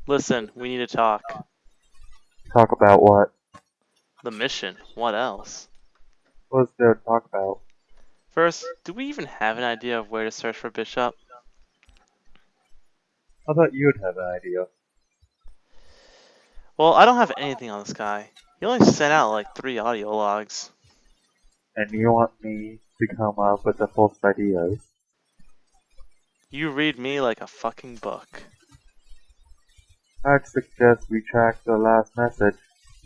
Listen, we need to talk. Talk about what? The mission. What else? What's there to talk about? First, do we even have an idea of where to search for Bishop? I thought you'd have an idea. Well, I don't have anything on this guy. He only sent out like 3 audio logs. And you want me to come up with the false ideas? You read me like a fucking book. I'd suggest we track the last message,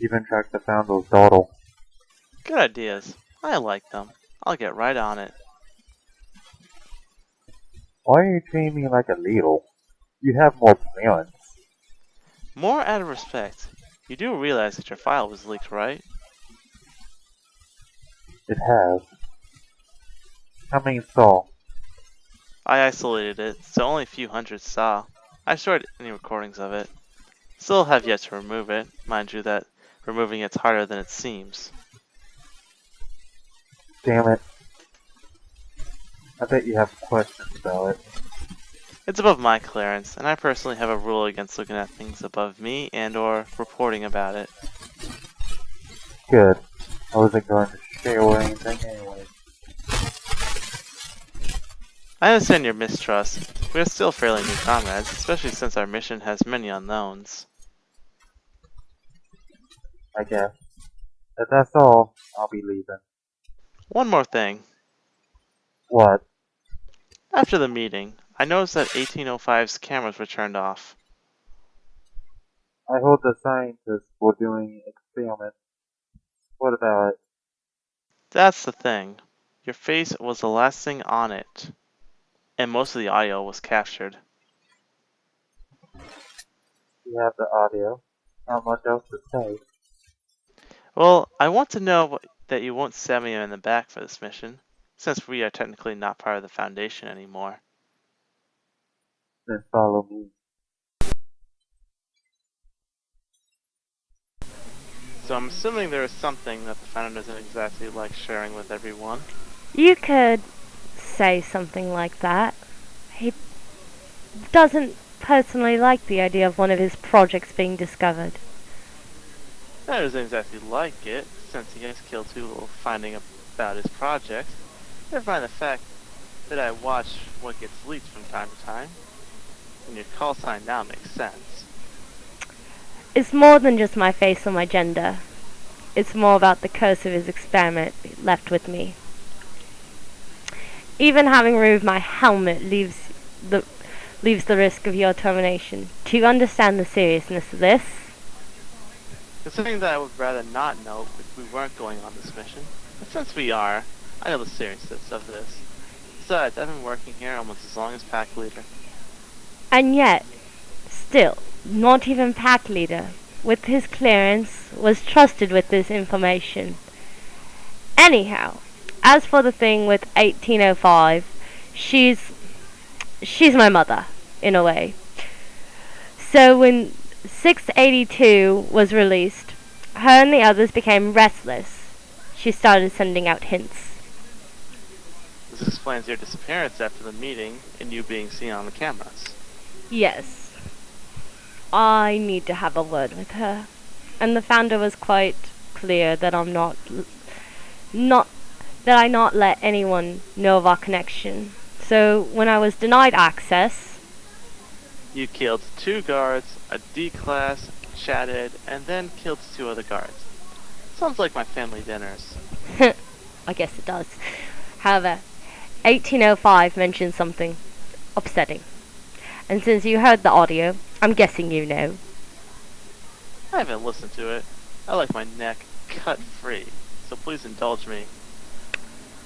even track the founder's dawdle. Good ideas. I like them. I'll get right on it. Why are you treating me like a leader? You have more clearance. More out of respect. You do realize that your file was leaked, right? It has. How many saw? I isolated it, so only a few hundred saw. I stored any recordings of it. Still have yet to remove it. Mind you that removing it's harder than it seems. Damn it. I bet you have questions about it. It's above my clearance, and I personally have a rule against looking at things above me and or reporting about it. Good. I wasn't going to share or anything anyway. I understand your mistrust. We are still fairly new comrades, especially since our mission has many unknowns. I guess. If that's all, I'll be leaving. One more thing. What? After the meeting, I noticed that 1805's cameras were turned off. I hold the scientists for doing experiments. What about it? That's the thing. Your face was the last thing on it, and most of the audio was captured. You have the audio. Not much else to say. Well, I want to know that you won't stab me in the back for this mission, since we are technically not part of the Foundation anymore. Then follow me. So I'm assuming there is something that the Founder doesn't exactly like sharing with everyone. You could say something like that. He doesn't personally like the idea of one of his projects being discovered. That doesn't exactly like it, since he has killed 2 little finding about his project. Never mind the fact that I watch what gets leaked from time to time. And your call sign now makes sense. It's more than just my face or my gender. It's more about the curse of his experiment left with me. Even having removed my helmet leaves the risk of your termination. Do you understand the seriousness of this? Considering that I would rather not know if we weren't going on this mission. But since we are, I know the seriousness of this. Besides, I've been working here almost as long as pack leader. And yet, still, not even pack leader, with his clearance, was trusted with this information. Anyhow, as for the thing with 1805, she's my mother, in a way. So when 682 was released, her and the others became restless. She started sending out hints. This explains your disappearance after the meeting and you being seen on the cameras. Yes, I need to have a word with her. And the founder was quite clear that I not let anyone know of our connection. So when I was denied access, You killed 2 guards, a D-class, chatted, and then killed 2 other guards. Sounds like my family dinners. I guess it does. However, 1805 mentioned something upsetting. And since you heard the audio, I'm guessing you know. I haven't listened to it. I like my neck cut free, so please indulge me.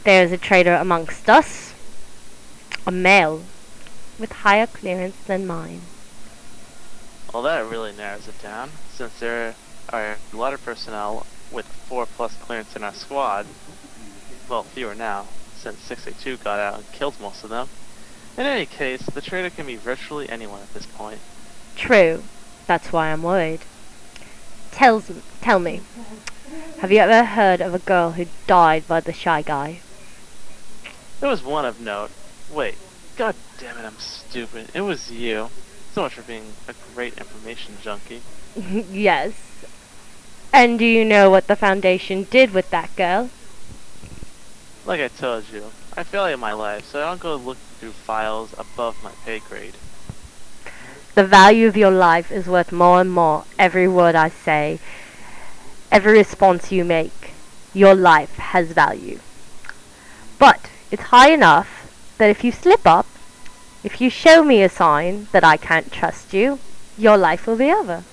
There is a traitor amongst us. A male with higher clearance than mine. Well, that really narrows it down, since there are a lot of personnel with 4+ clearance in our squad. Well, fewer now, since 682 got out and killed most of them. In any case, the traitor can be virtually anyone at this point. True. That's why I'm worried. Tell me, have you ever heard of a girl who died by the Shy Guy? There was one of note. Wait, god damn it, I'm stupid. It was you. So much for being a great information junkie. Yes. And do you know what the Foundation did with that girl? Like I told you, I value my life, so I don't go looking through files above my pay grade. The value of your life is worth more and more every word I say, every response you make. Your life has value. But it's high enough that if you slip up, if you show me a sign that I can't trust you, your life will be over.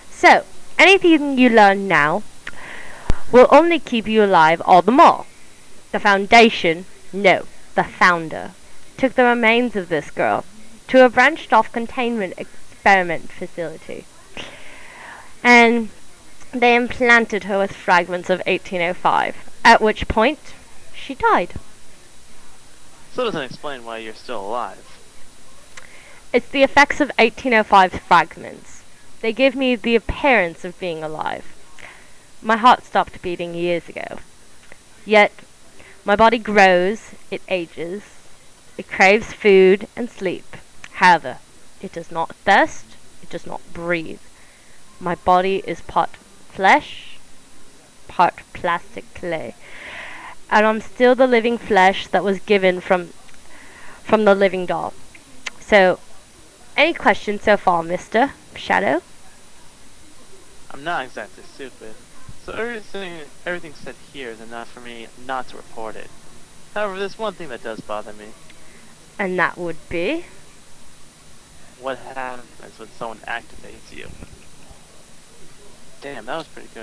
So, anything you learn now will only keep you alive all the more. The Foundation, no, the founder, took the remains of this girl to a branched off containment experiment facility. And they implanted her with fragments of 1805, at which point she died. So it doesn't explain why you're still alive. It's the effects of 1805's fragments. They give me the appearance of being alive. My heart stopped beating years ago. Yet, my body grows, it ages, it craves food and sleep. However, it does not thirst, it does not breathe. My body is part flesh, part plastic clay. And I'm still the living flesh that was given from the living doll. So, any questions so far, Mr. Shadow? I'm not exactly stupid, so everything said here is enough for me not to report it. However, there's one thing that does bother me. And that would be? What happens when someone activates you? Damn, that was pretty good.